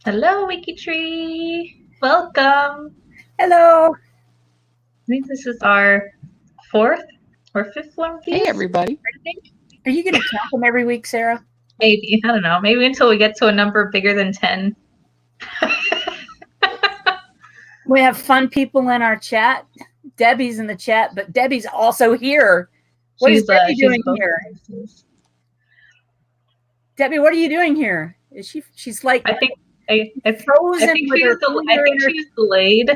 Hello, WikiTree. Welcome. Hello. I think this is our fourth or fifth one of Hey, these. everybody. I think Are you going to count them every week, Sarah? maybe, I don't know. Maybe until we get to a number bigger than 10. We have fun people in our chat. Debbie's in the chat, but Debbie's also here. What is Debbie doing here? Places. Debbie, what are you doing here? Is she's like I think frozen. I think she's delayed.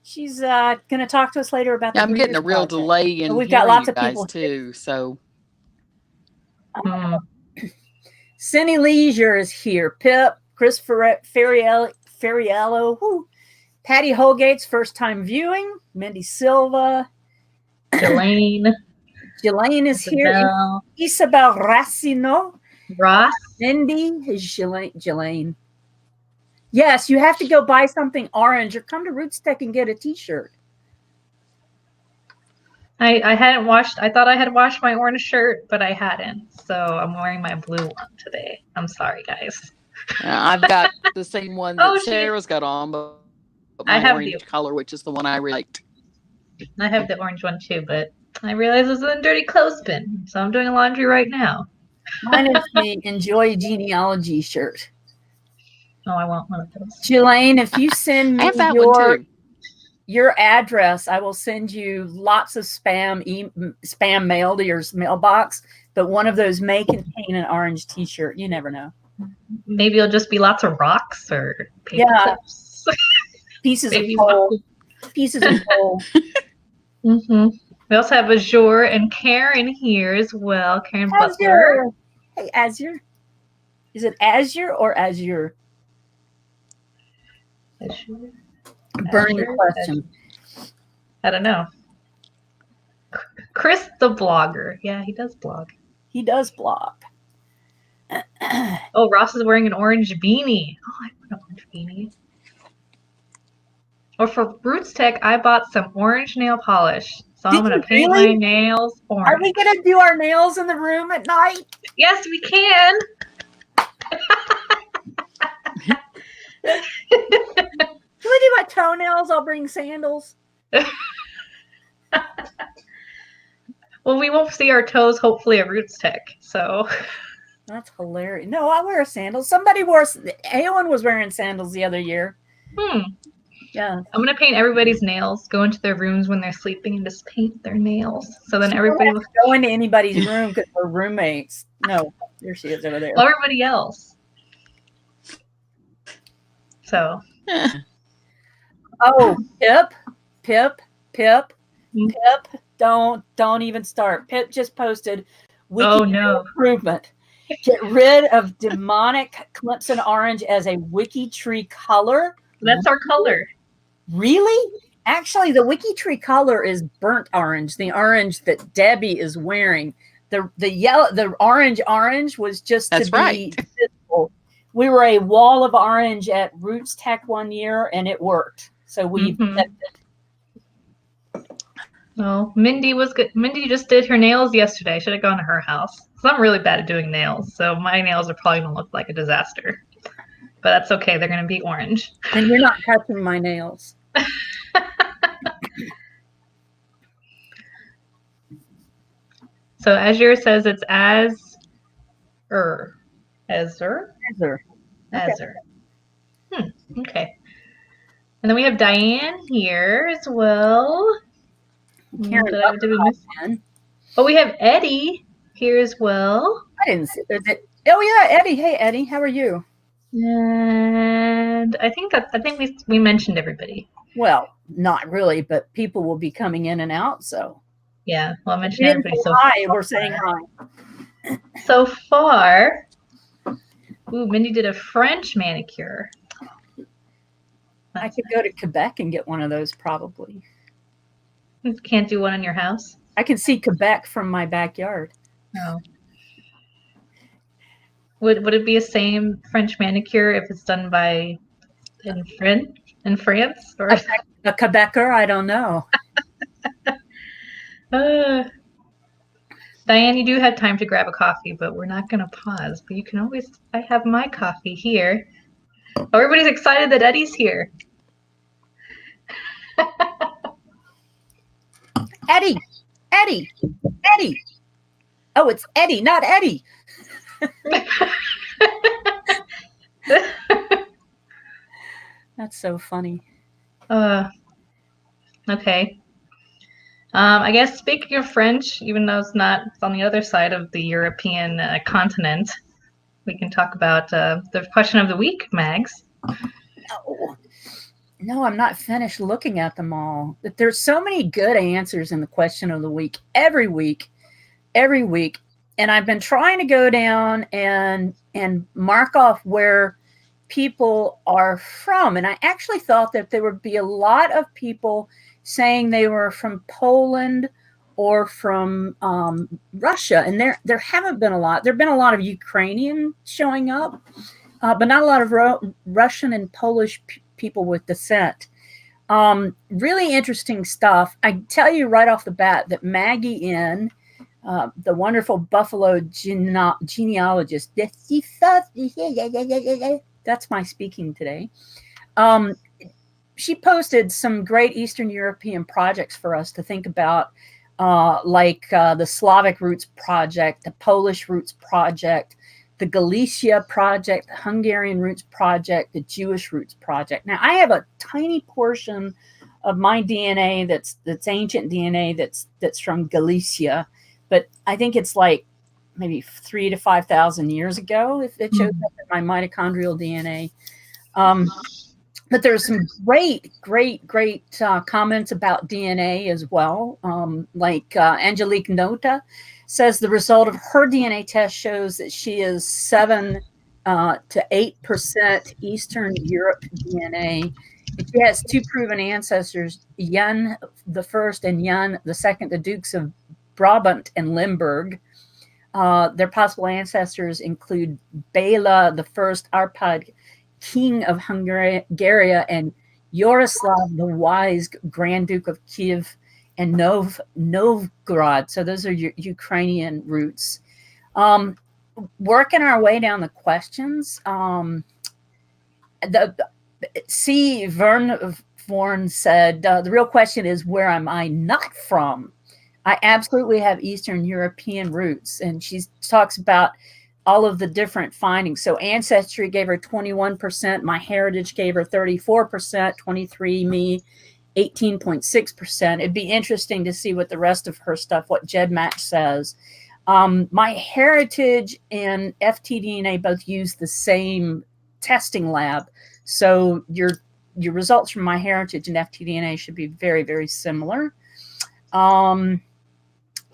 She's going to talk to us later about the I'm getting a real project. delay in we've got lots of guys people too. So Cindy Leisure is here. Pip, Chris Ferriello, Patty Holgate's first time viewing, Mindy Silva, Jelaine is here. Isabel Racino. Ross. Mindy is Jelaine. Yes, you have to go buy something orange or come to Roots Tech and get a t-shirt. I hadn't washed. I thought I had washed my orange shirt, but I hadn't. So I'm wearing my blue one today. I'm sorry, guys. I've got the same one that Sarah's got on, but my orange color, which is the one I really liked. I have the orange one too, but I realize it's in a dirty clothespin, so I'm doing laundry right now. Mine is the Enjoy Genealogy shirt. Oh, I want one of those. Jelaine, if you send me I have that one too. Your address, I will send you lots of spam mail to your mailbox, but one of those may contain an orange t-shirt. You never know. Maybe it'll just be lots of rocks or paper clips. Pieces of coal. Pieces of coal. We also have Azure and Karen here as well. Karen Butler. Hey, Azure. Is it Azure or Azure? Azure. Burning question. I don't know. Chris the blogger. Yeah, he does blog. He does blog. Oh, Ross is wearing an orange beanie. Oh, I want an orange beanie. Or for Roots Tech, I bought some orange nail polish. So I'm going to paint my nails orange. Are we going to do our nails in the room at night? Yes, we can. Can we do my toenails? I'll bring sandals. Well, we won't see our toes, hopefully, at Roots Tech. So that's hilarious. No, I wear sandals. Somebody Eowyn was wearing sandals the other year. Yeah. I'm going to paint everybody's nails, go into their rooms when they're sleeping and just paint their nails. So then everybody will go into anybody's room because we're roommates. No, there she is over there. Well, everybody else. So. Oh, Pip. Don't even start. Pip just posted WikiTree improvement. Get rid of demonic Clemson orange as a WikiTree color. That's our color. Really? Actually, the WikiTree color is burnt orange, the orange that Debbie is wearing. The orange was just to be visible. We were a wall of orange at Roots Tech one year, and it worked. So we kept it. Oh, Mindy was good. Mindy just did her nails yesterday. I should have gone to her house. So I'm really bad at doing nails, so my nails are probably going to look like a disaster. But that's okay. They're going to be orange. And you're not touching my nails. So Azure says it's Azure. Okay. And then we have Diane here as well. Karen, did we miss? Oh, we have Eddie here as well. I didn't see it. Oh yeah, Eddie. Hey Eddie, how are you? And I think we mentioned everybody. Well, not really, but people will be coming in and out. So yeah, well, I mentioned everybody. So we're saying hi. So far, Mindy did a French manicure. I could go to Quebec and get one of those probably. You can't do one in your house? I can see Quebec from my backyard. No. Would it be a same French manicure if it's done by in France or a Quebecer? I don't know. Diane, you do have time to grab a coffee, but we're not going to pause. But you can always, I have my coffee here. Oh, everybody's excited that Eddie's here. Eddie. Oh, it's Eddie, not Eddie. That's so funny. Okay. I guess speaking of French, even though it's on the other side of the European continent, we can talk about the question of the week, Mags. Oh, no, I'm not finished looking at them all. But there's so many good answers in the question of the week every week. And I've been trying to go down and mark off where people are from. And I actually thought that there would be a lot of people saying they were from Poland or from Russia. And there haven't been a lot. There have been a lot of Ukrainian showing up, but not a lot of Russian and Polish people with descent. Really interesting stuff. I tell you right off the bat that Maggie N., the wonderful Buffalo genealogist, that's my speaking today. She posted some great Eastern European projects for us to think about, like the Slavic Roots Project, the Polish Roots Project, the Galicia Project, the Hungarian Roots Project, the Jewish Roots Project. Now, I have a tiny portion of my DNA that's ancient DNA that's from Galicia, but I think it's like maybe 3,000 to 5,000 years ago if it shows up in my mitochondrial DNA. But there's some great comments about DNA as well. Like Angelique Nota says the result of her DNA test shows that she is 7 to 8% Eastern Europe DNA. And she has 2 proven ancestors, Jan the First and Jan the Second, the Dukes of Brabant and Limburg. Their possible ancestors include Bela the First, Arpad, King of Hungary, and Yaroslav the Wise, Grand Duke of Kiev and Novgorod. So those are your Ukrainian roots. Working our way down the questions. C. Vorn said, the real question is, where am I not from? I absolutely have Eastern European roots. And she talks about all of the different findings. So Ancestry gave her 21%. My Heritage gave her 34%. 23andMe, 18.6%. It'd be interesting to see what the rest of her stuff, what GEDmatch says. My Heritage and FTDNA both use the same testing lab. So your results from My Heritage and FTDNA should be very, very similar.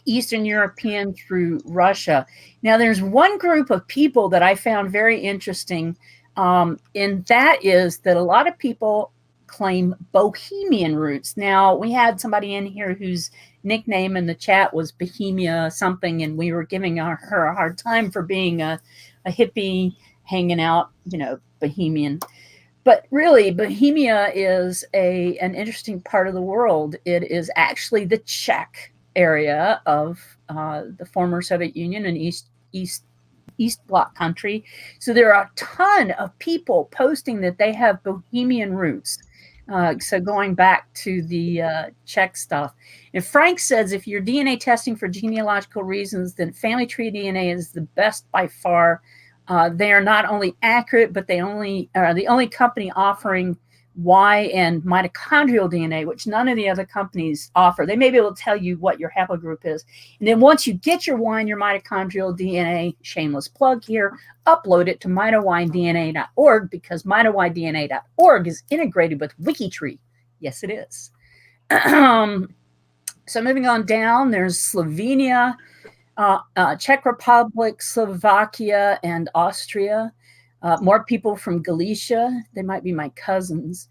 Eastern European through Russia. Now, there's one group of people that I found very interesting, and that is that a lot of people claim Bohemian roots. Now, we had somebody in here whose nickname in the chat was Bohemia something, and we were giving her a hard time for being a hippie hanging out, Bohemian. But really, Bohemia is an interesting part of the world. It is actually the Czech area of the former Soviet Union and East Bloc country. So there are a ton of people posting that they have Bohemian roots. So going back to the Czech stuff. And Frank says, if you're DNA testing for genealogical reasons, then family tree DNA is the best by far. They are not only accurate, but they are the only company offering Y and mitochondrial DNA, which none of the other companies offer. They may be able to tell you what your haplogroup is. And then once you get your Y and your mitochondrial DNA, shameless plug here, upload it to mitowydna.org, because mitowydna.org is integrated with WikiTree. Yes, it is. So moving on down, there's Slovenia, Czech Republic, Slovakia, and Austria. More people from Galicia. They might be my cousins.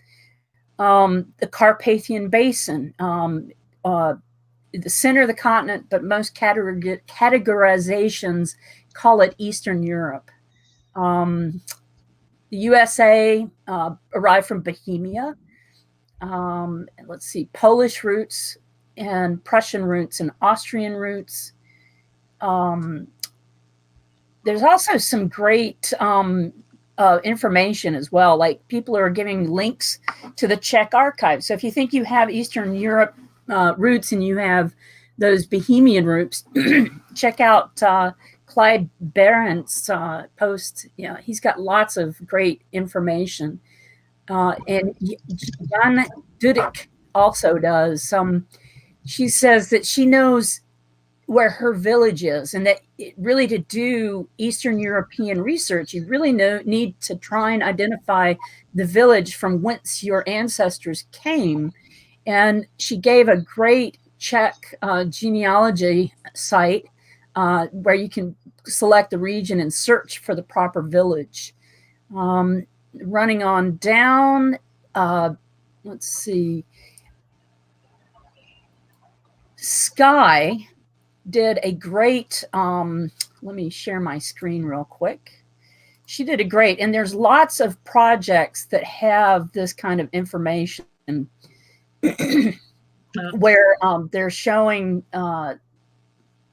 The Carpathian Basin, the center of the continent, but most categorizations call it Eastern Europe. The USA arrived from Bohemia. Let's see, Polish roots and Prussian roots and Austrian roots. there's also some great information as well. Like people are giving links to the Czech archive. So if you think you have Eastern Europe roots and you have those Bohemian roots, check out Clyde Barrett's post. He's got lots of great information. And Jan Dudik also does. She says that she knows where her village is, and that really to do Eastern European research, you really need to try and identify the village from whence your ancestors came. And she gave a great Czech genealogy site where you can select the region and search for the proper village. Running on down, let's see. Sky did a great, let me share my screen real quick. She did a great, and there's lots of projects that have this kind of information where they're showing, let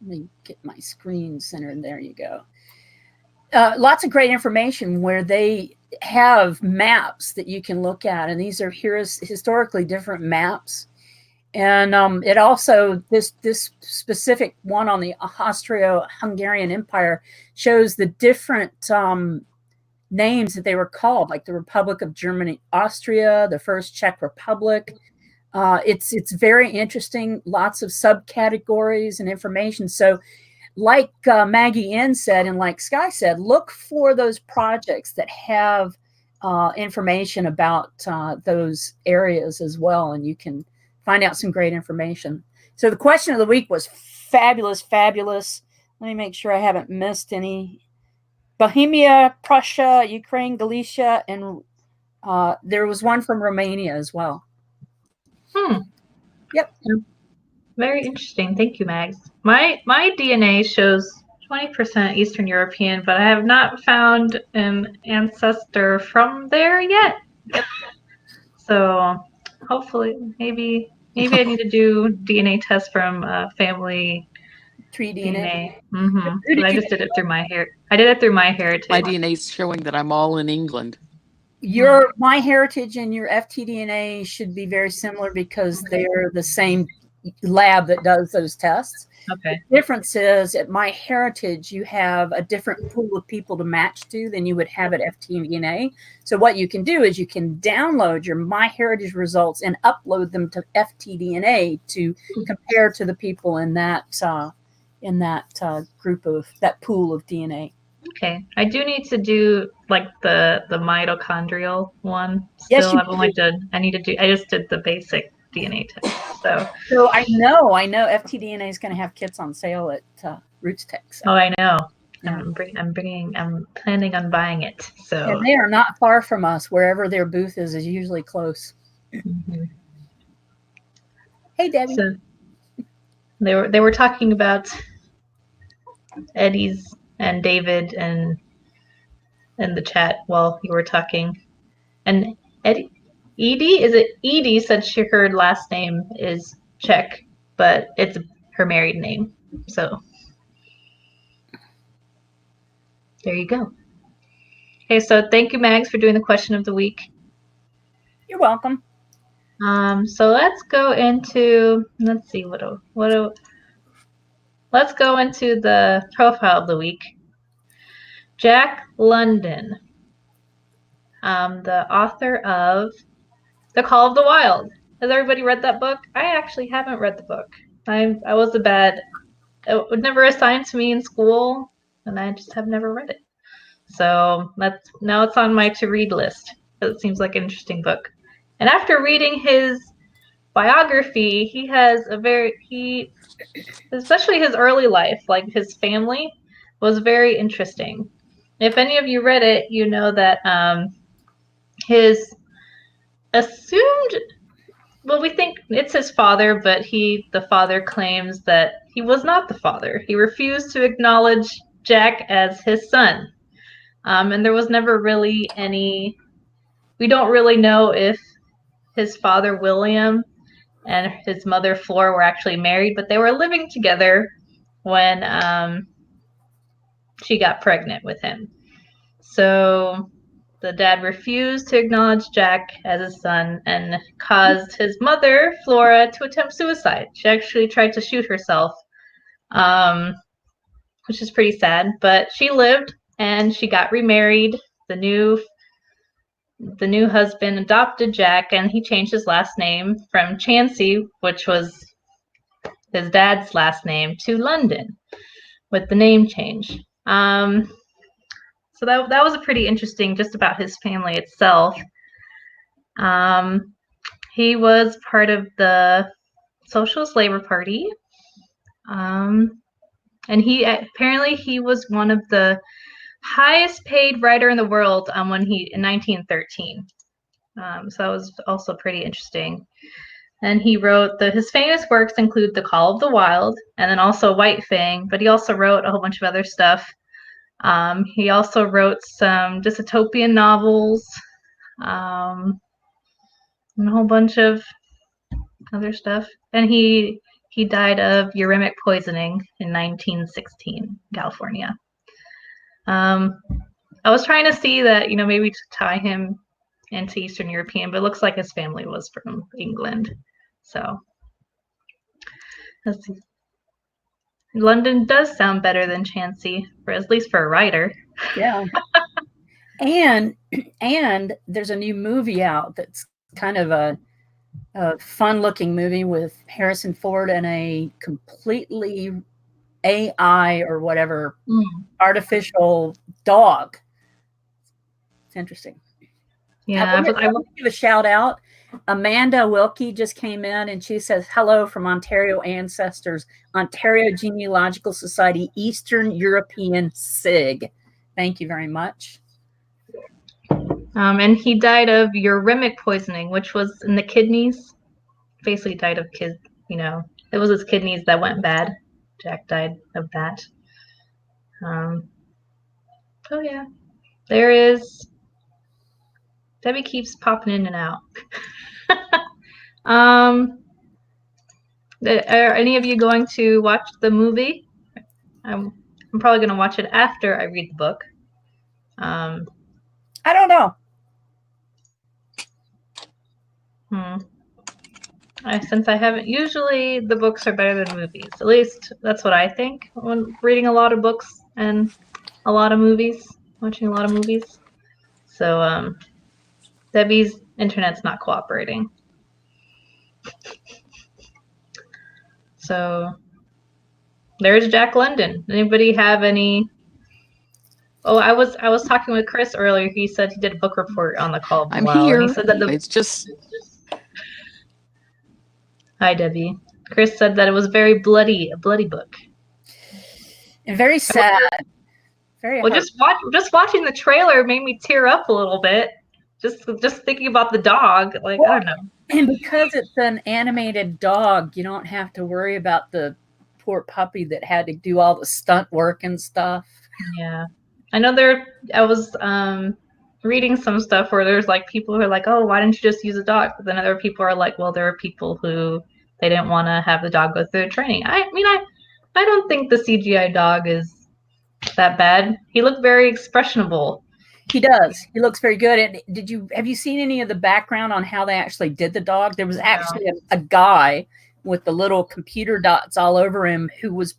me get my screen centered, there you go. Lots of great information where they have maps that you can look at, and these are historically different maps. And it also, this specific one on the Austro-Hungarian Empire shows the different names that they were called, like the Republic of Germany, Austria, the First Czech Republic. It's very interesting, lots of subcategories and information. So like Maggie N said, and like Sky said, look for those projects that have information about those areas as well, and you can find out some great information. So the question of the week was fabulous, fabulous. Let me make sure I haven't missed any. Bohemia, Prussia, Ukraine, Galicia, and there was one from Romania as well. Yep. Very interesting. Thank you, Mags. My DNA shows 20% Eastern European, but I have not found an ancestor from there yet. Yep. So hopefully, maybe I need to do DNA test from family tree DNA. But I just did it through my hair. I did it through MyHeritage. My DNA is showing that I'm all in England. Your MyHeritage and your FTDNA should be very similar because they're the same lab that does those tests. Okay. The difference is at MyHeritage, you have a different pool of people to match to than you would have at FTDNA. So what you can do is you can download your MyHeritage results and upload them to FTDNA to compare to the people in that group of that pool of DNA. Okay, I do need to do like the mitochondrial one. Yes, I've only done. I just did the basic DNA test. So I know FTDNA is going to have kits on sale at Roots Tech. So. Oh, I know. Yeah. I'm planning on buying it. So and they are not far from us. Wherever their booth is usually close. Mm-hmm. Hey, Debbie. So they were talking about Eddie's and David and in the chat while you were talking, and Edie said she heard last name is Czech, but it's her married name. So there you go. Okay, so thank you, Mags, for doing the question of the week. You're welcome. So let's go into let's go into the profile of the week. Jack London, the author of The Call of the Wild. Has everybody read that book? I actually haven't read the book. I was it was never assigned to me in school, and I just have never read it. So now it's on my to-read list. It seems like an interesting book. And after reading his biography, he has especially his early life, like his family, was very interesting. If any of you read it, you know that his assumed, well, we think it's his father, but the father claims that he was not the father. He refused to acknowledge Jack as his son. And there was never really we don't really know if his father, William, and his mother, Flora, were actually married, but they were living together when she got pregnant with him. So the dad refused to acknowledge Jack as his son and caused his mother, Flora, to attempt suicide. She actually tried to shoot herself, which is pretty sad. But she lived and she got remarried. The new husband adopted Jack, and he changed his last name from Chansey, which was his dad's last name, to London with the name change. So that was a pretty interesting, just about his family itself. He was part of the Socialist Labor Party, and he was one of the highest paid writer in the world in 1913. So that was also pretty interesting. And he wrote his famous works include The Call of the Wild and then also White Fang, but he also wrote a whole bunch of other stuff. He also wrote some dystopian novels, and a whole bunch of other stuff. And he died of uremic poisoning in 1916, California. I was trying to see that, maybe to tie him into Eastern European, but it looks like his family was from England. So let's see. London does sound better than Chansey, at least for a writer. Yeah. and there's a new movie out that's kind of a fun-looking movie with Harrison Ford and a completely AI or whatever artificial dog. It's interesting. Yeah, I want to give a shout out. Amanda Wilkie just came in and she says, hello from Ontario Ancestors, Ontario Genealogical Society, Eastern European SIG. Thank you very much. And he died of uremic poisoning, which was in the kidneys. Basically died of it was his kidneys that went bad. Jack died of that. Oh yeah. There is Debbie keeps popping in and out. Are any of you going to watch the movie? I'm probably going to watch it after I read the book. I don't know. Since I haven't, usually the books are better than movies. At least that's what I think when reading a lot of books and a lot of movies, watching a lot of movies. So Debbie's internet's not cooperating. So there's Jack London. Anybody have any? Oh, I was talking with Chris earlier. He said he did a book report on The Call of the Wild. I'm here. He said that it's just. Hi, Debbie. Chris said that it was a bloody book. And very sad. Very well, just watching the trailer made me tear up a little bit. Just thinking about the dog. Like, well, I don't know. And because it's an animated dog, you don't have to worry about the poor puppy that had to do all the stunt work and stuff. Yeah. I know I was reading some stuff where there's like people who are like, oh, why didn't you just use a dog? But then other people are like, well, there are people who they didn't want to have the dog go through training. I mean, I don't think the CGI dog is that bad. He looked very expressionable. He does. He looks very good. And have you seen any of the background on how they actually did the dog? There was actually a guy with the little computer dots all over him who was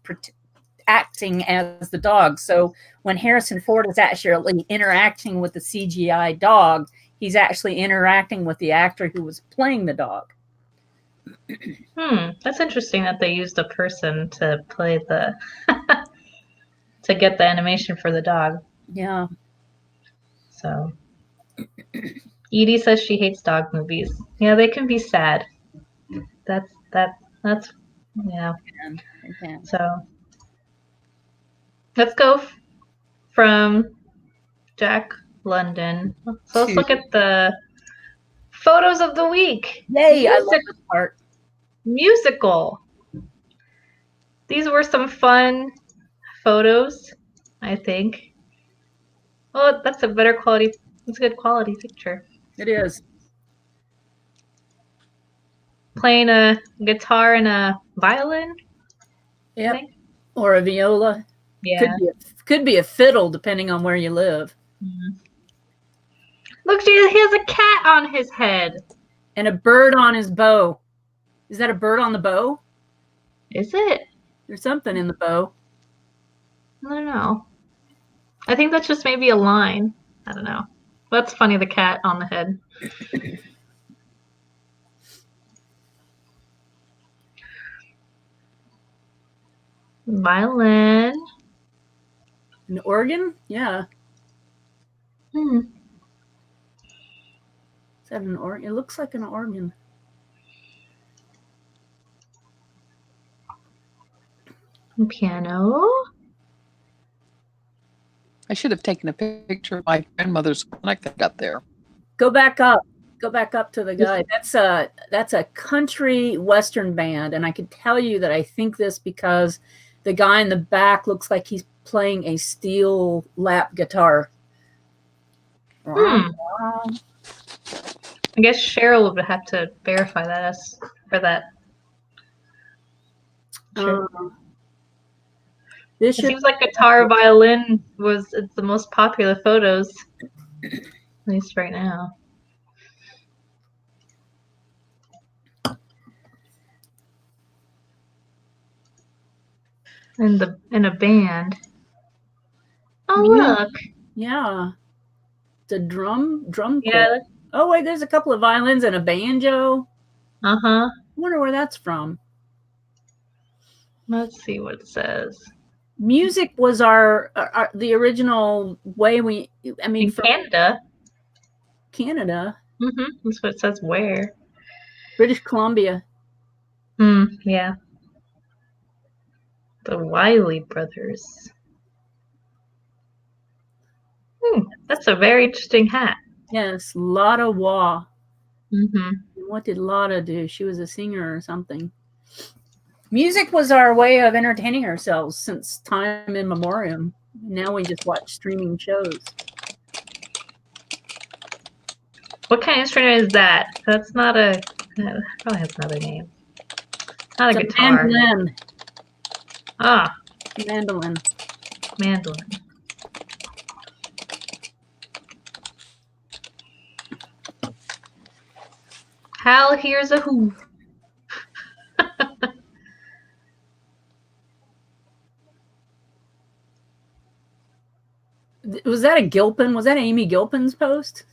acting as the dog. So when Harrison Ford is actually interacting with the CGI dog, he's actually interacting with the actor who was playing the dog. That's interesting that they used a person to play to get the animation for the dog. Yeah. So Edie says she hates dog movies. Yeah, they can be sad. That's yeah. Okay. So let's go from Jack London. So let's look at the photos of the week. Yay, I love this part. Musical. These were some fun photos, I think. Oh, that's a better quality. It's a good quality picture. It is. Playing a guitar and a violin. Yeah. Or a viola. Yeah. Could be a fiddle, depending on where you live. Mm-hmm. Look, he has a cat on his head. And a bird on his bow. Is that a bird on the bow? Is it? There's something in the bow. I don't know. I think that's just maybe a line. I don't know. That's funny, the cat on the head. Violin. An organ? Yeah. Is that an organ? It looks like an organ. Piano. I should have taken a picture of my grandmother's connect that got there. Go back up. Go back up to the guy. That's a country western band, and I can tell you that I think this because the guy in the back looks like he's playing a steel lap guitar. I guess Cheryl would have to verify that for that. Sure. It seems like guitar violin it's the most popular photos, at least right now. In a band. Oh, look. Yeah. The drum yeah. corps. Oh wait, there's a couple of violins and a banjo. I wonder where that's from. Let's see what it says. Music was the original way in Canada. Canada. That's what it says. Where? British Columbia. Yeah. The Wiley brothers. That's a very interesting hat. Yes, Lotta Waugh. Mm-hmm. What did Lotta do? She was a singer or something. Music was our way of entertaining ourselves since time immemorial. Now we just watch streaming shows. What kind of instrument is that? That's not a... That probably has another name. Not a guitar. Mandolin. Ah. Mandolin. Mandolin. Hal hears a who. Was that a Gilpin? Was that Amy Gilpin's post?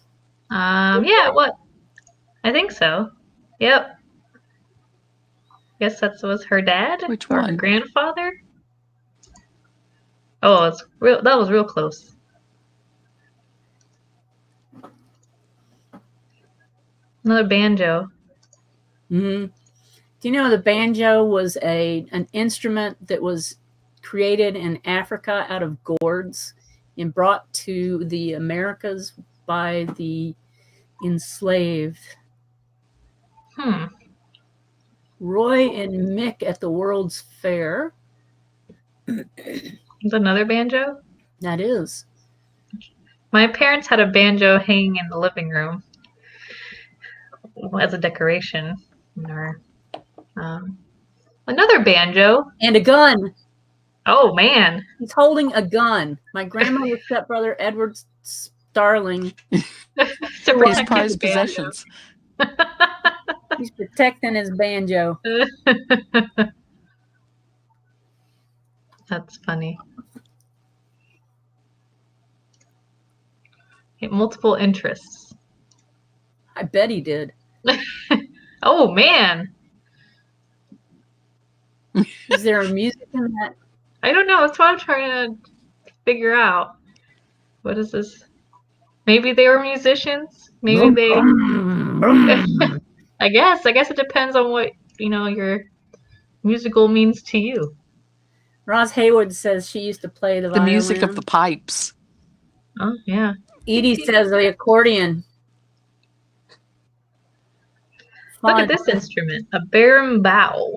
Yeah, what? I think so. Yep. Guess that was her dad? Which or one? Her grandfather? Oh, it's real. That was real close. Another banjo. Do you know the banjo was an instrument that was created in Africa out of gourds and brought to the Americas by the enslaved? Roy and Mick at the World's Fair. Is another banjo? That is. My parents had a banjo hanging in the living room as a decoration. Or, another banjo. And a gun. Oh, man. He's holding a gun. My grandmother's stepbrother, Edward Starling. His prized possessions. He's protecting his banjo. That's funny. Multiple interests. I bet he did. Oh, man. Is there music in that? I don't know. That's what I'm trying to figure out. What is this? Maybe they were musicians. Maybe they... I guess it depends on what, your musical means to you. Roz Haywood says she used to play the violin. The music of the pipes. Oh, yeah. Edie says the accordion. Look at this instrument, a berimbau.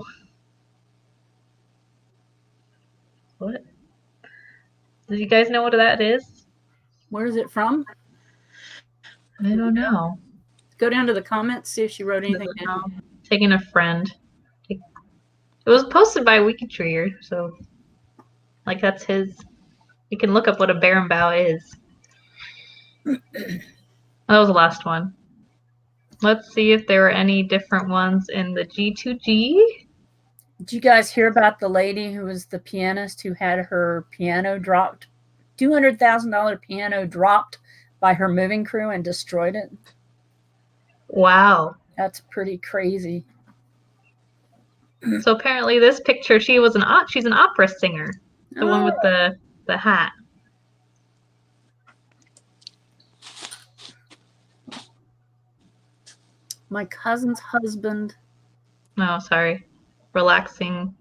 What? Do you guys know what that is? Where is it from? I don't know. Go down to the comments, see if she wrote anything down. Taking a friend. It was posted by WikiTree, so Like that's his. You can look up what a Bärenbow is. That was the last one. Let's see if there were any different ones in the G2G. Did you guys hear about the lady who was the pianist who had her piano dropped, $200,000 piano dropped by her moving crew and destroyed it? Wow. That's pretty crazy. So apparently this picture, she's an opera singer. The one with the hat. My cousin's husband. Oh, sorry. Relaxing.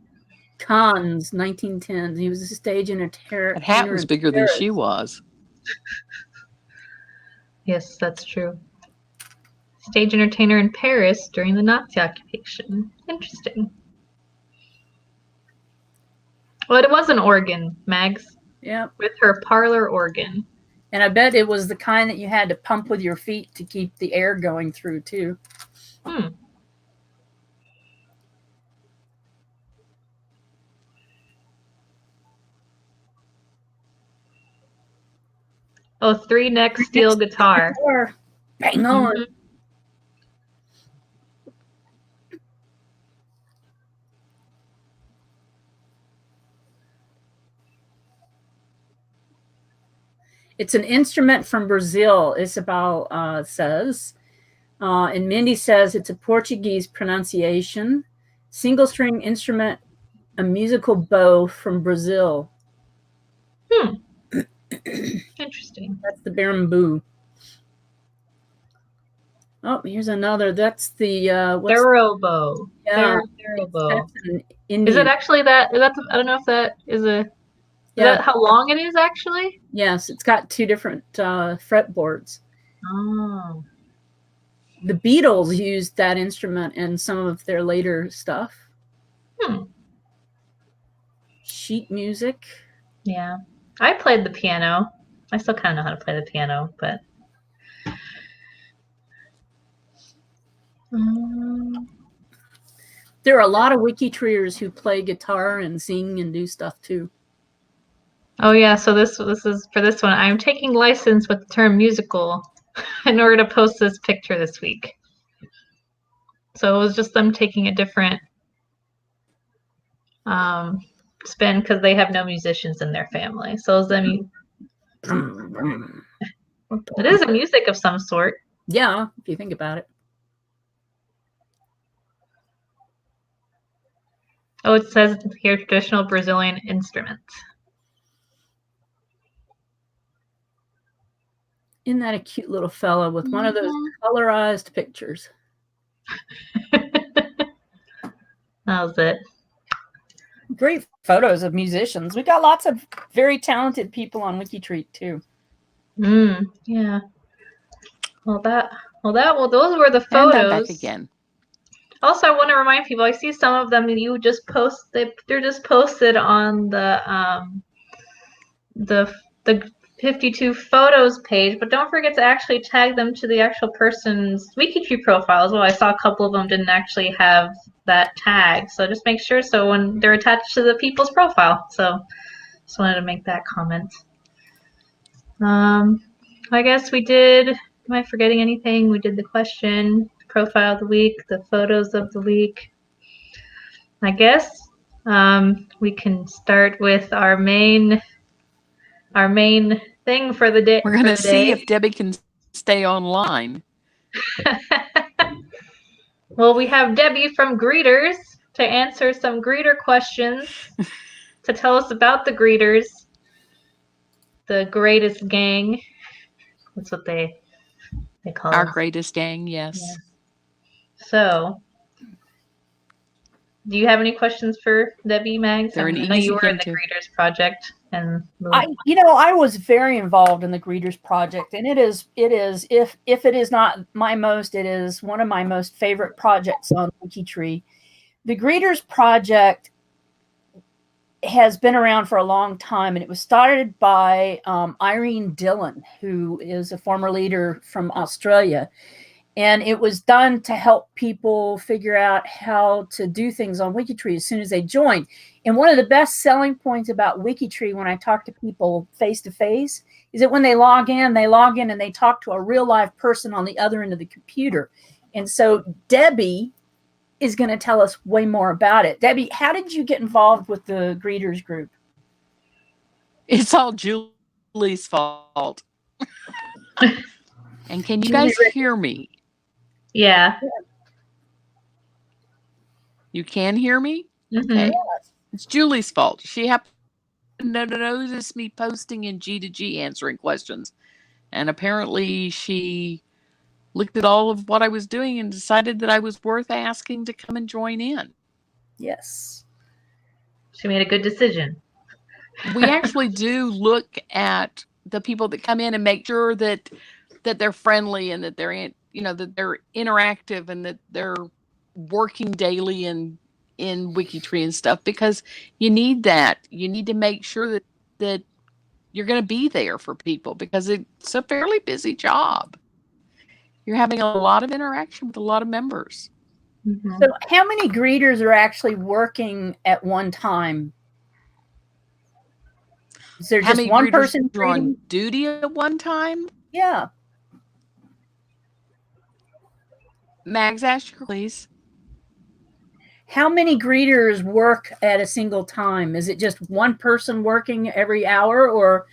Cannes, 1910s. He was a stage entertainer. That hat was bigger than she was. Yes, that's true. Stage entertainer in Paris during the Nazi occupation. Interesting. Well, it was an organ, Mags. Yeah. With her parlor organ. And I bet it was the kind that you had to pump with your feet to keep the air going through, too. Oh, 3-neck steel guitar. Bang on. It's an instrument from Brazil, Isabel says. And Mindy says it's a Portuguese pronunciation. Single string instrument, a musical bow from Brazil. Interesting. That's the bamboo. Oh, here's another. That's the therobow. Yeah, therobow. Is it actually that? I don't know if that is a. Is that how long it is actually? Yes, it's got 2 different fretboards. Oh. The Beatles used that instrument in some of their later stuff. Sheet music. Yeah. I played the piano. I still kind of know how to play the piano, but There are a lot of WikiTreeers who play guitar and sing and do stuff too. Oh yeah, so this is for this one. I'm taking license with the term musical in order to post this picture this week. So it was just them taking a different spin because they have no musicians in their family. So it was them. It is a music of some sort. Yeah, if you think about it. Oh, it says here traditional Brazilian instruments. Isn't that a cute little fella with one of those colorized pictures? That was it. Great photos of musicians. We got lots of very talented people on WikiTree too. Yeah. Well, those were the photos. And I'm back again. Also, I want to remind people. I see some of them you just post. They're just posted on the 52 photos page, but don't forget to actually tag them to the actual person's WikiTree profile as well. I saw a couple of them didn't actually have that tag, so just make sure so when they're attached to the people's profile. So just wanted to make that comment. I guess we did. Am I forgetting anything? We did the question, profile of the week, the photos of the week. I guess we can start with our main thing for the day. We're going to see if Debbie can stay online. Well, we have Debbie from Greeters to answer some greeter questions, to tell us about the greeters, the greatest gang. That's what they call our us. Greatest gang, yes. Yeah. So, do you have any questions for Debbie, Mags? I know you were in the Greeters project, and I was very involved in the Greeters project, and it is if it is not my most, it is one of my most favorite projects on WikiTree. The Greeters project has been around for a long time, and it was started by Irene Dillon, who is a former leader from Australia. And it was done to help people figure out how to do things on WikiTree as soon as they join. And one of the best selling points about WikiTree when I talk to people face to face is that when they log in and they talk to a real live person on the other end of the computer. And so Debi is going to tell us way more about it. Debi, how did you get involved with the greeters group? It's all Julie's fault. And can you guys hear me? Yeah. You can hear me? Mm-hmm. Okay. It's Julie's fault. She happened to notice me posting in G2G answering questions. And apparently she looked at all of what I was doing and decided that I was worth asking to come and join in. Yes. She made a good decision. We actually do look at the people that come in and make sure that they're friendly and that they're, that they're interactive and that they're working daily in WikiTree and stuff, because you need that. You need to make sure that you're going to be there for people, because it's a fairly busy job. You're having a lot of interaction with a lot of members. Mm-hmm. So how many greeters are actually working at one time? Is there just one person on duty at one time? Yeah. Mags, ask your please. How many greeters work at a single time? Is it just one person working every hour, or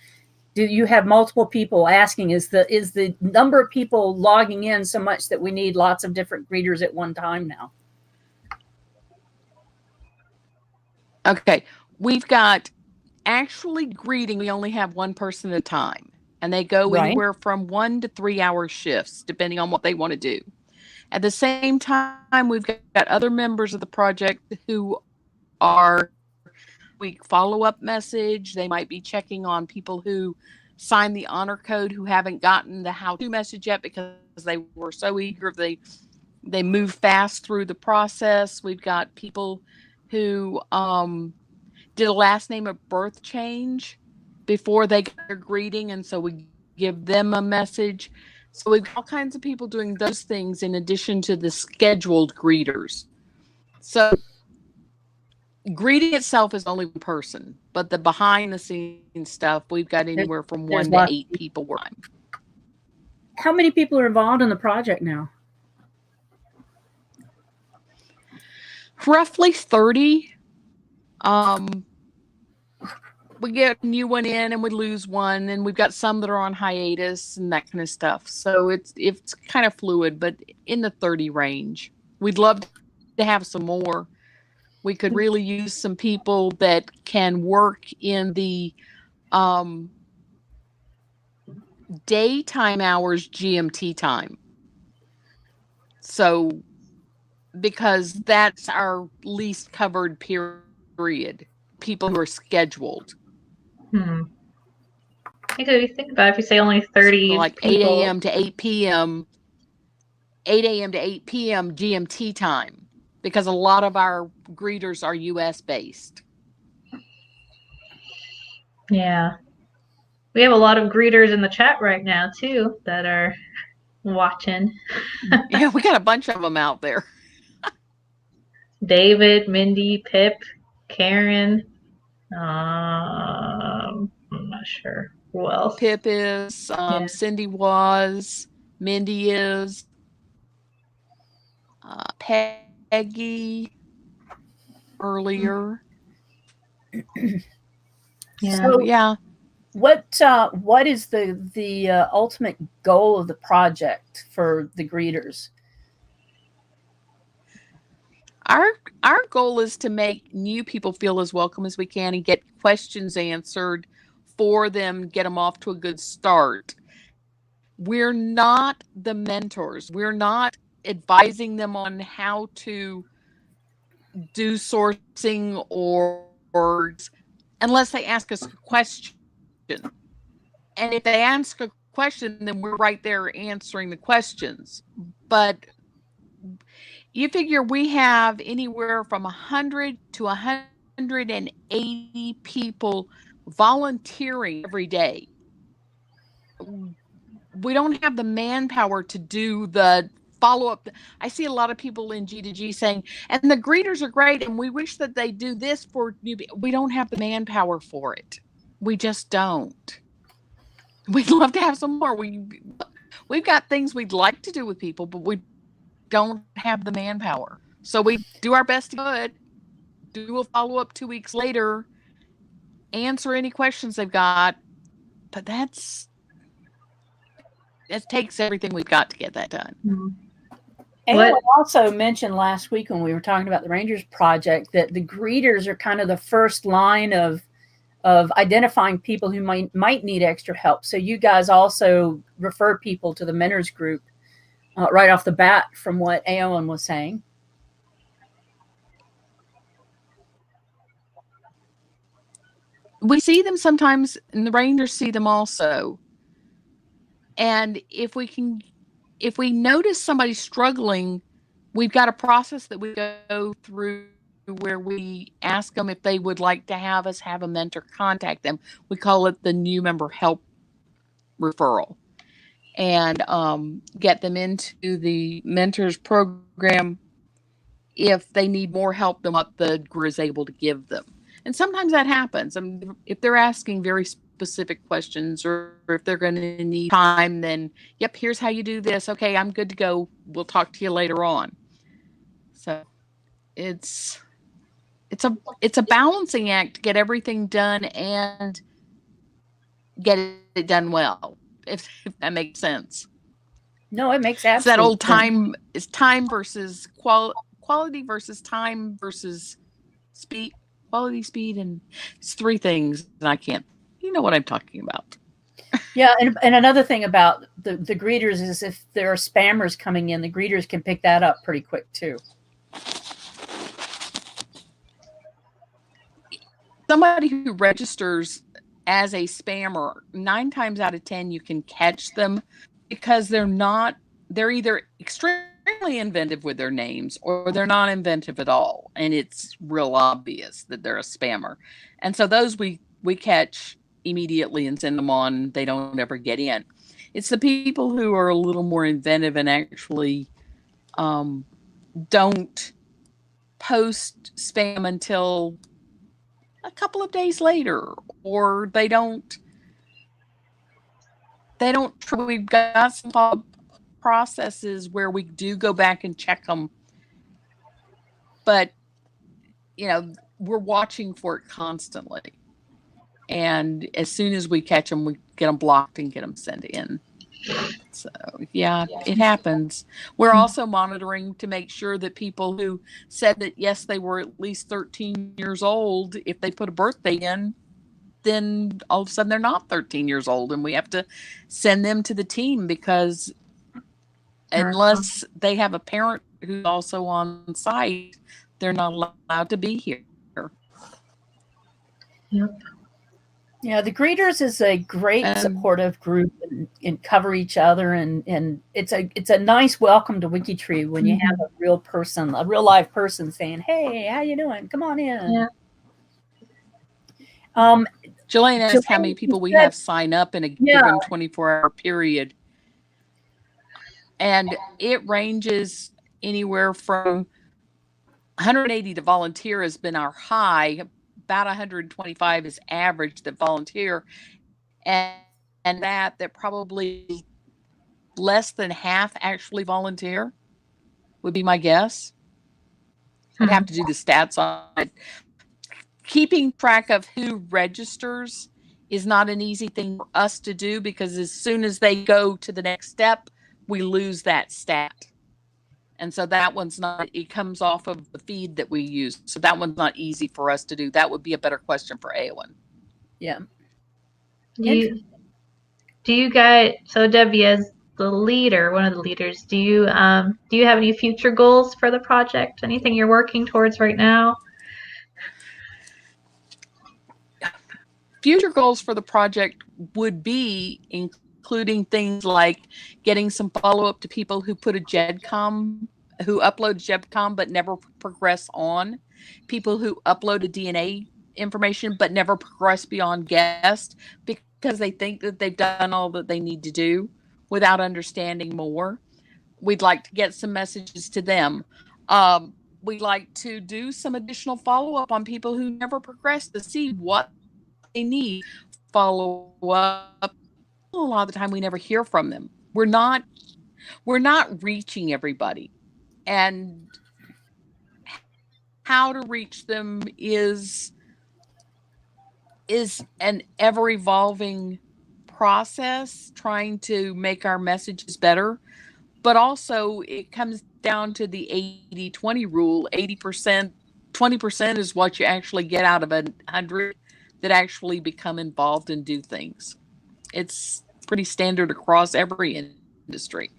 do you have multiple people asking? Is the number of people logging in so much that we need lots of different greeters at one time now? Okay. We've got actually greeting. We only have one person at a time, and they go anywhere from 1 to 3 hour shifts, depending on what they want to do. At the same time, we've got other members of the project who are week follow-up message. They might be checking on people who signed the honor code who haven't gotten the how-to message yet because they were so eager. They move fast through the process. We've got people who did a last name of birth change before they got their greeting, and so we give them a message. So we've got all kinds of people doing those things in addition to the scheduled greeters. So greeting itself is only one person, but the behind the scenes stuff, we've got anywhere from 1 to 8 people working. How many people are involved in the project now? Roughly 30. We get a new one in and we lose one, and we've got some that are on hiatus and that kind of stuff. So it's kind of fluid, but in the 30 range. We'd love to have some more. We could really use some people that can work in the daytime hours GMT time. So because that's our least covered period. People who are scheduled. Hey, do you think about if you say only 30 so like people? 8 a.m. to 8 p.m. 8 a.m. to 8 p.m. GMT time, because a lot of our greeters are U.S. based. Yeah. We have a lot of greeters in the chat right now, too, that are watching. Yeah, we got a bunch of them out there. David, Mindy, Pip, Karen. I'm not sure who else. Pip is, Cindy was, Mindy is, Peggy earlier. Yeah. So, yeah. What is the ultimate goal of the project for the greeters? Our goal is to make new people feel as welcome as we can and get questions answered for them, get them off to a good start. We're not the mentors. We're not advising them on how to do sourcing or unless they ask us a question. And if they ask a question, then we're right there answering the questions. But you figure we have anywhere from 100 to 180 people volunteering every day. We don't have the manpower to do the follow up. I see a lot of people in G2G saying, and the greeters are great, and we wish that they do this for newbie. We don't have the manpower for it. We just don't. We'd love to have some more. We've got things we'd like to do with people, but we don't have the manpower. So we do our best to do it, do a follow-up 2 weeks later, answer any questions they've got, but it takes everything we've got to get that done. Mm-hmm. Eowyn also mentioned last week when we were talking about the Rangers project that the greeters are kind of the first line of identifying people who might need extra help. So you guys also refer people to the mentors group right off the bat, from what Eowyn was saying. We see them sometimes, and the Rangers see them also. And if we notice somebody struggling, we've got a process that we go through where we ask them if they would like to have us have a mentor contact them. We call it the new member help referral, and get them into the mentors program if they need more help than what the group is able to give them. And sometimes that happens. I mean, if they're asking very specific questions, or if they're going to need time, then, yep, here's how you do this. Okay, I'm good to go. We'll talk to you later on. So it's a balancing act to get everything done and get it done well, if that makes sense. No, it makes absolute sense. It's that old time is time versus quality versus time versus speed. Quality, speed, and it's three things, and I can't. You know what I'm talking about. Yeah, and another thing about the greeters is if there are spammers coming in, the greeters can pick that up pretty quick too. Somebody who registers as a spammer, 9 times out of 10, you can catch them because they're either extremely inventive with their names or they're not inventive at all. And it's real obvious that they're a spammer. And so those we catch immediately and send them on. They don't ever get in. It's the people who are a little more inventive and actually don't post spam until a couple of days later, or they don't. We've got some processes where we do go back and check them, but we're watching for it constantly. And as soon as we catch them, we get them blocked and get them sent in. So, yeah, it happens. We're also monitoring to make sure that people who said that, yes, they were at least 13 years old, if they put a birthday in, then all of a sudden they're not 13 years old, and we have to send them to the team because unless they have a parent who's also on site, they're not allowed to be here. Yep. Yeah, the greeters is a great supportive group and cover each other, and it's a nice welcome to WikiTree when you have a real live person saying, "Hey, how you doing? Come on in." Yeah. Jelaine asked how many people we have sign up in a given 24-hour period. And it ranges anywhere from 180 to volunteer has been our high. About 125 is average that volunteer. And that probably less than half actually volunteer would be my guess. I'd have to do the stats on it. Keeping track of who registers is not an easy thing for us to do because as soon as they go to the next step, we lose that stat. And so that one's not, it comes off of the feed that we use. So that one's not easy for us to do. That would be a better question for Eowyn. Yeah. Do you guys, so Debbie, as the leader, one of the leaders, do you have any future goals for the project? Anything you're working towards right now? Future goals for the project would be including things like getting some follow-up to people who put who upload GEBCOM but never progress on, people who uploaded DNA information but never progress beyond guest because they think that they've done all that they need to do without understanding more. we'd like to get some messages to them. We'd like to do some additional follow-up on people who never progressed to see what they need. Follow up. A lot of the time we never hear from them. We're not reaching everybody. And how to reach them is an ever-evolving process, trying to make our messages better. But also it comes down to the 80-20 rule. 80%, 20% is what you actually get out of 100 that actually become involved and do things. It's pretty standard across every industry.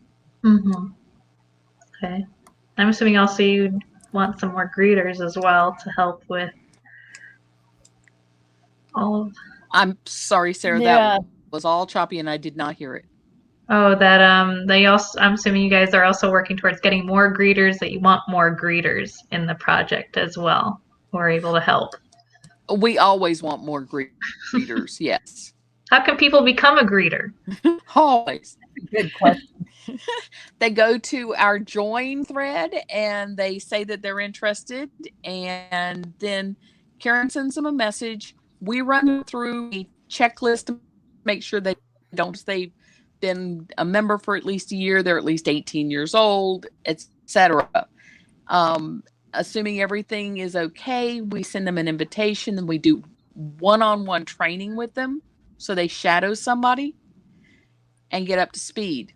Mm-hmm. Okay. I'm assuming also you'd want some more greeters as well to help with all of... I'm sorry, Sarah, that was all choppy and I did not hear it. Oh, that I'm assuming you guys are also working towards getting more greeters, that you want more greeters in the project as well, who are able to help. We always want more greeters, yes. How can people become a greeter? Always. Good question. They go to our join thread and they say that they're interested, and then Karen sends them a message. We run through a checklist to make sure they've been a member for at least a year, they're at least 18 years old, etc. Assuming everything is okay, we send them an invitation and we do one-on-one training with them so they shadow somebody and get up to speed.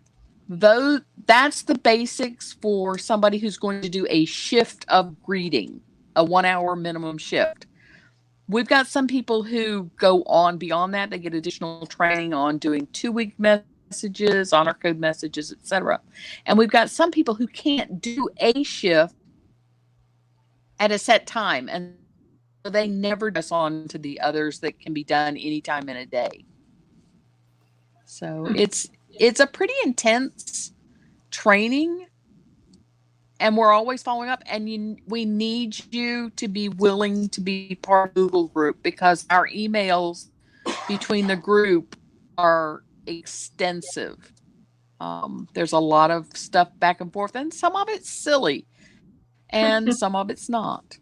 Though that's the basics for somebody who's going to do a shift of greeting, a 1 hour minimum shift. We've got some people who go on beyond that. They get additional training on doing 2-week messages, honor code messages, etc. And we've got some people who can't do a shift at a set time, and they never pass on to the others that can be done anytime in a day. So it's a pretty intense training, and we're always following up, and we need you to be willing to be part of the Google group, because our emails between the group are extensive. There's a lot of stuff back and forth, and some of it's silly and some of it's not.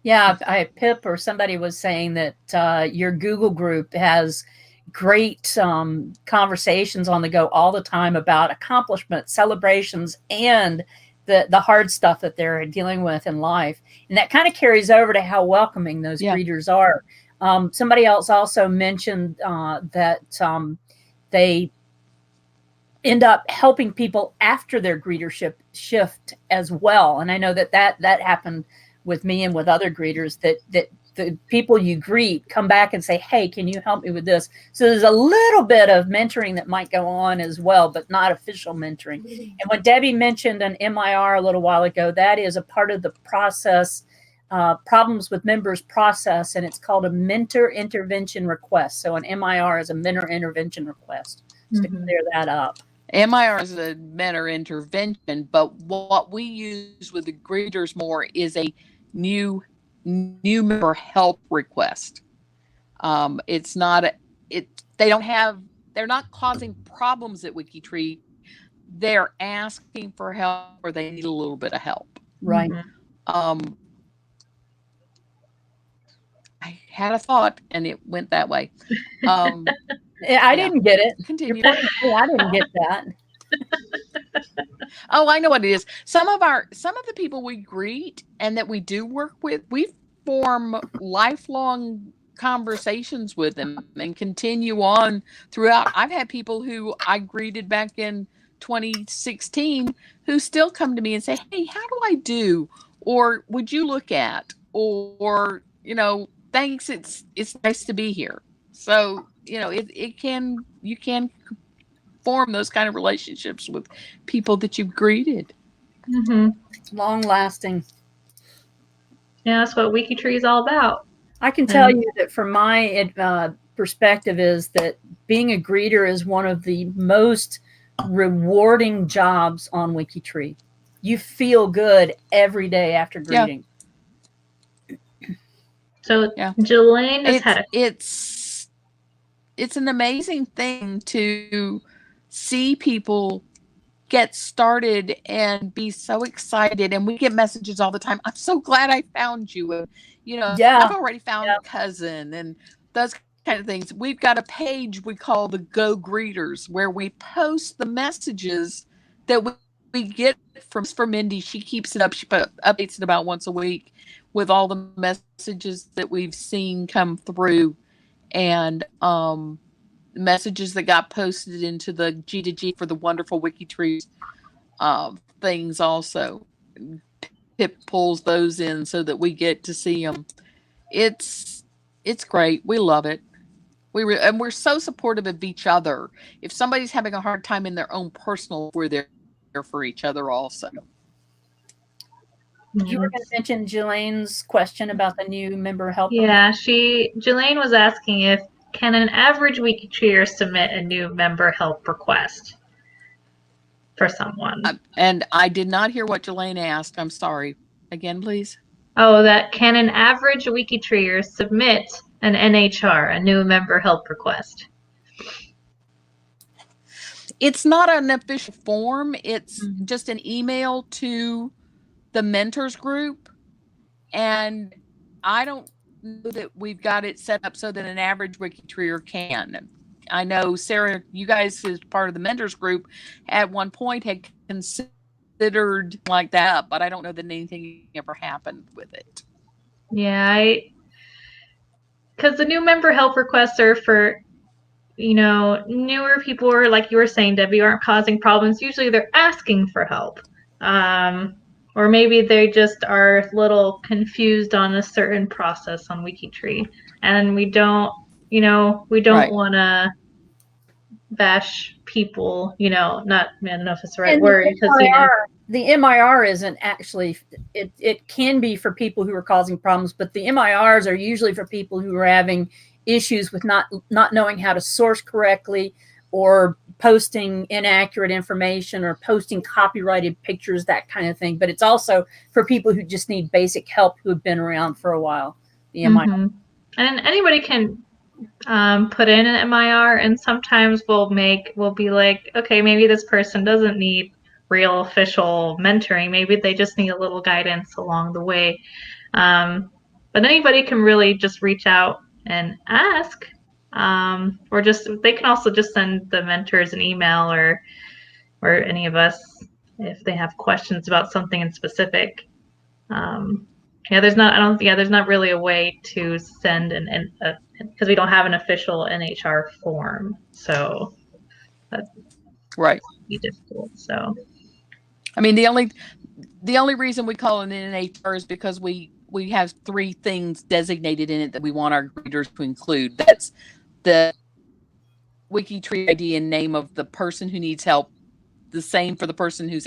Yeah, Pip or somebody was saying that your Google group has great conversations on the go all the time about accomplishments, celebrations, and the hard stuff that they're dealing with in life. And that kind of carries over to how welcoming those greeters are. Somebody else also mentioned that they end up helping people after their greetership shift as well. And I know that happened with me and with other greeters, that the people you greet come back and say, hey, can you help me with this? So there's a little bit of mentoring that might go on as well, but not official mentoring. And when Debbie mentioned an MIR a little while ago, that is a part of the process, problems with members process, and it's called a mentor intervention request. So an MIR is a mentor intervention request, just to clear that up. MIR is a mentor intervention, but what we use with the greeters more is a new member help request. It's not they're not causing problems at WikiTree. They're asking for help, or they need a little bit of help. Right. I had a thought and it went that way. I didn't get it. Continue. I didn't get that. Oh, I know what it is. Some of the people we greet and that we do work with, we form lifelong conversations with them and continue on throughout. I've had people who I greeted back in 2016 who still come to me and say, hey, how do I do? Or would you look at? Or, thanks, it's nice to be here. So, you can form those kind of relationships with people that you've greeted. Long lasting. Yeah, that's what WikiTree is all about. I can tell you that from my perspective is that being a greeter is one of the most rewarding jobs on WikiTree. You feel good every day after greeting. So Jelaine has had it's an amazing thing to see people get started and be so excited. And we get messages all the time. I'm so glad I found you. And, I've already found a cousin and those kind of things. We've got a page we call the Go Greeters, where we post the messages that we get from Mindy. She keeps it up. She updates it about once a week with all the messages that we've seen come through, and messages that got posted into the G2G for the wonderful WikiTree things also. Pip pulls those in so that we get to see them. It's great. We love it. And we're so supportive of each other. If somebody's having a hard time in their own personal, we're there for each other also. You were going to mention Jelane's question about the new member help. Yeah, Jelaine was asking can an average WikiTreeer submit a new member help request for someone? And I did not hear what Jelaine asked. I'm sorry. Again, please. Oh, can an average WikiTreeer submit an NHR, a new member help request? It's not an official form. It's just an email to the mentors group. And I don't know that we've got it set up so that an average WikiTreeer can. I know, Sarah, you guys as part of the mentors group at one point had considered like that, but I don't know that anything ever happened with it. Yeah, because the new member help requests are for, newer people, or like you were saying, Debbie, aren't causing problems. Usually they're asking for help. Or maybe they just are a little confused on a certain process on WikiTree. And we don't want to bash people, I don't know if it's the right word. The MIR isn't actually, it can be for people who are causing problems, but the MIRs are usually for people who are having issues with not knowing how to source correctly, or posting inaccurate information, or posting copyrighted pictures, that kind of thing. But it's also for people who just need basic help, who have been around for a while. The MIR. And anybody can put in an MIR, and sometimes we'll be like, okay, maybe this person doesn't need real official mentoring. Maybe they just need a little guidance along the way. But anybody can really just reach out and ask. Or they can also just send the mentors an email, or any of us, if they have questions about something in specific. There's not really a way to send because we don't have an official NHR form, so that's be difficult. So, I mean, the only reason we call it an NHR is because we have 3 things designated in it that we want our greeters to include. That's the WikiTree ID and name of the person who needs help, the same for the person who's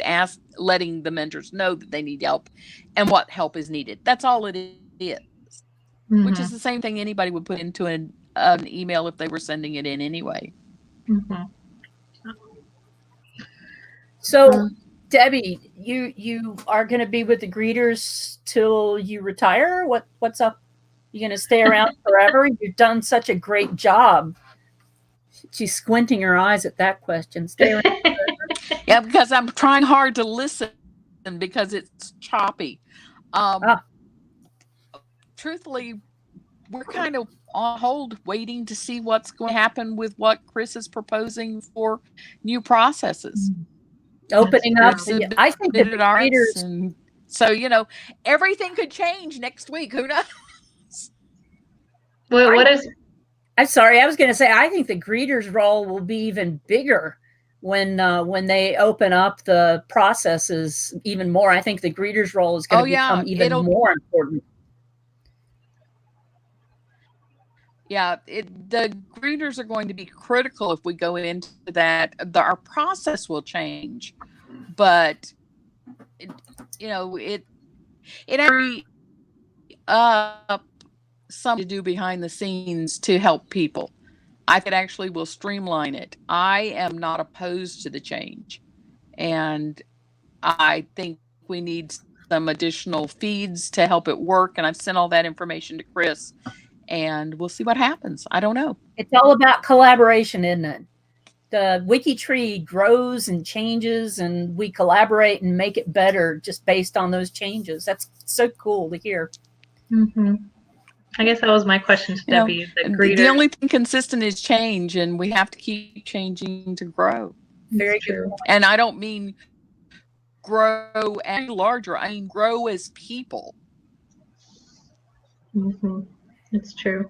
letting the mentors know that they need help, and what help is needed. That's all it is, which is the same thing anybody would put into an email if they were sending it in anyway. So, Debbie, you are going to be with the greeters till you retire? What's up? You going to stay around forever? You've done such a great job. She's squinting her eyes at that question. Stay around forever? Yeah, because I'm trying hard to listen because it's choppy. Truthfully, we're kind of on hold waiting to see what's going to happen with what Chris is proposing for new processes. Opening up. I think the greeters. So, everything could change next week. Who knows? Well, I'm sorry. I was going to say, I think the greeters' role will be even bigger when they open up the processes even more. I think the greeters' role is going to become even more important. Yeah, the greeters are going to be critical if we go into that. Our process will change, but it every something to do behind the scenes to help people. I could actually will streamline it. I am not opposed to the change, and I think we need some additional feeds to help it work. And I've sent all that information to Chris. And we'll see what happens. I don't know. It's all about collaboration, isn't it? the WikiTree grows and changes, and we collaborate and make it better just based on those changes. That's so cool to hear. Mm-hmm. I guess that was my question to Debbie. The only thing consistent is change, and we have to keep changing to grow. Very true. And I don't mean grow and larger. I mean grow as people. Mm-hmm. It's true.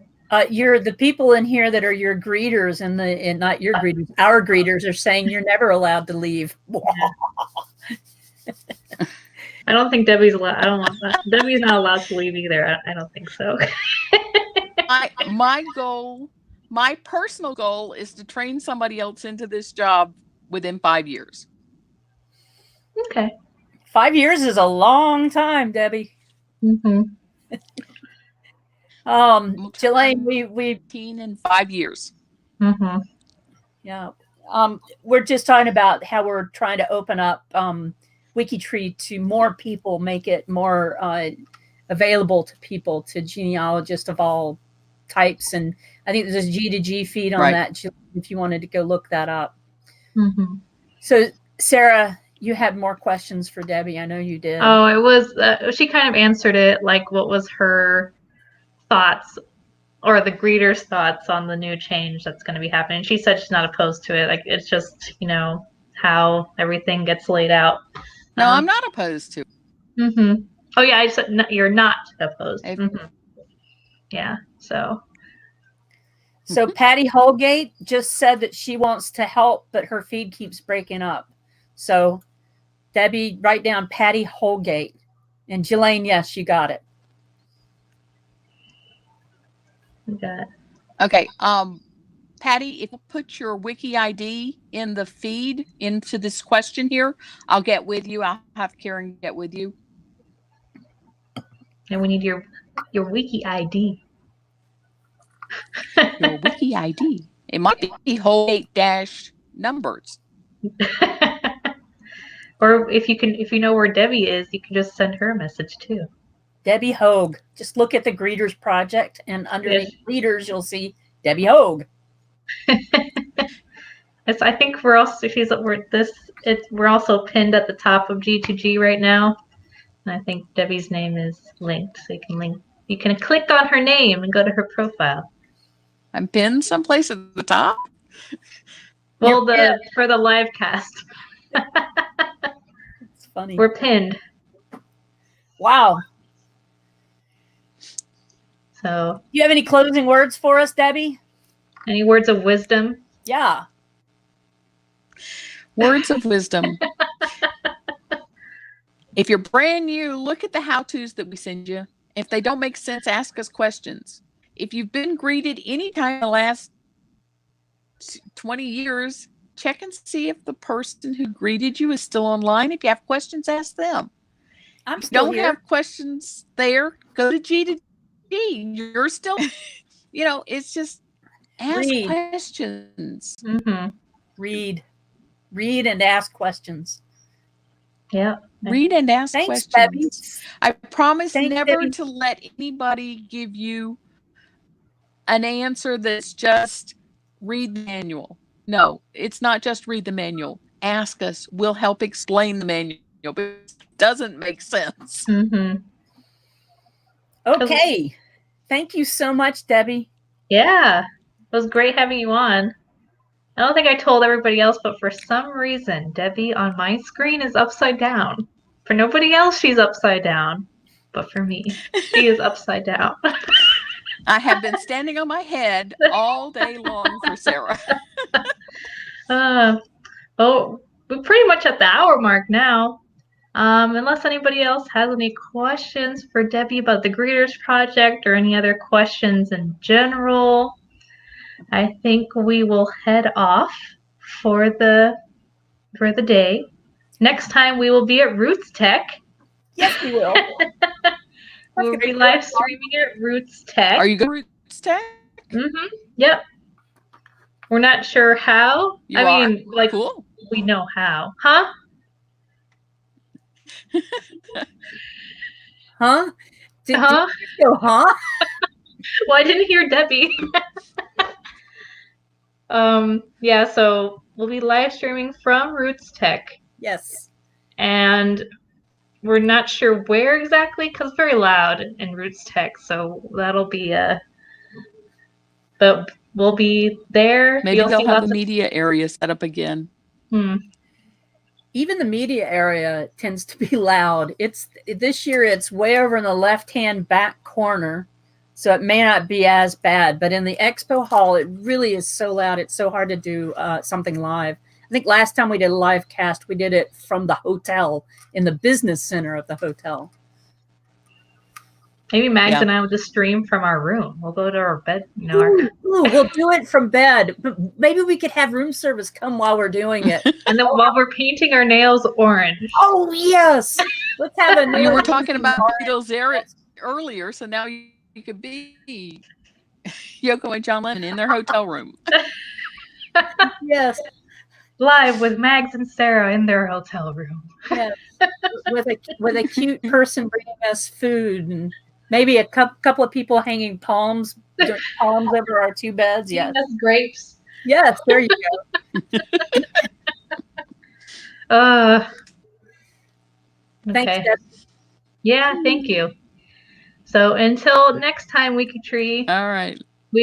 You're the people in here that are your greeters, and not your greeters, our greeters are saying you're never allowed to leave. I don't think Debbie's allowed. I don't want that. Debbie's not allowed to leave either. I don't think so. My personal goal is to train somebody else into this job within 5 years. Okay. 5 years is a long time, Debbie. Mm-hmm. Jelaine, we 15 in 5 years. Mm-hmm. Yeah. We're just talking about how we're trying to open up WikiTree to more people, make it more available to people, to genealogists of all types. And I think there's a G2G feed on that if you wanted to go look that up. Mm-hmm. So, Sarah, you had more questions for Debbie. I know you did. Oh, it was, she kind of answered it, like what was her thoughts or the greeter's thoughts on the new change that's going to be happening. She said she's not opposed to it. Like, it's just, how everything gets laid out. No, I'm not opposed to it. Mm-hmm. Oh, yeah, I said you're not opposed. Mm-hmm. Yeah, so Patty Holgate just said that she wants to help, but her feed keeps breaking up. So, Debbie, write down Patty Holgate. And Jelaine, yes, you got it. Okay. Patty, if you put your Wiki ID in the feed into this question here, I'll get with you. I'll have Karen get with you. And we need your Wiki ID. Your Wiki ID. It might be whole 8- numbers. Or if you know where Debbie is, you can just send her a message too. Debi Hoag. Just look at the Greeters Project, and underneath Greeters, you'll see Debi Hoag. I think we're also pinned at the top of G2G right now, and I think Debbie's name is linked, so you can click on her name and go to her profile. I'm pinned someplace at the top. Well, for the LiveCast. It's funny. We're pinned. Wow. So, do you have any closing words for us, Debbie? Any words of wisdom? Yeah. Words of wisdom. If you're brand new, look at the how-tos that we send you. If they don't make sense, ask us questions. If you've been greeted any time in the last 20 years, check and see if the person who greeted you is still online. If you have questions, ask them. I'm still here. Have questions there, go to G2G. You're still, it's just ask questions. Mm-hmm. Read and ask questions. Yeah. Read and ask questions. Debbie. I promise never Debbie. to let anybody give you an answer that's just read the manual. No, it's not just read the manual. Ask us. We'll help explain the manual, but it doesn't make sense. Mm-hmm. Okay. Thank you so much, Debbie. Yeah. It was great having you on. I don't think I told everybody else, but for some reason, Debbie on my screen is upside down. For nobody else, she's upside down. But for me, she is upside down. I have been standing on my head all day long for Sarah. We're pretty much at the hour mark now. Unless anybody else has any questions for Debbie about the Greeters Project or any other questions in general, I think we will head off for the day. Next time we will be at Roots Tech. Yes, we will. We'll be live streaming at Roots Tech. Are you going to Roots Tech? Mm-hmm. Yep. We're not sure how. Cool. We know how. Huh? Huh? Did huh? you go, huh? Well, I didn't hear Debbie. Yeah, so we'll be live streaming from Roots Tech. Yes. And we're not sure where exactly because it's very loud in Roots Tech. So that'll be but we'll be there. Maybe they'll have the media area set up again. Even the media area tends to be loud. This year it's way over in the left-hand back corner, so it may not be as bad. But in the expo hall, it really is so loud. It's so hard to do something live. I think last time we did a live cast, we did it from the hotel in the business center of the hotel. Maybe Mags and I will just stream from our room. We'll go to our bed. We'll do it from bed. But maybe we could have room service come while we're doing it. And then while we're painting our nails orange. Oh, yes. Let's have a nail. You were talking about Beatles earlier, so now you could be Yoko and John Lennon in their hotel room. Yes. Live with Mags and Sarah in their hotel room. Yes. With a cute person bringing us food and maybe a couple of people hanging palms over our two beds. Yes. That's grapes. Yes, there you go. Thanks, Deb. Yeah, thank you. So until next time, WikiTree. All right.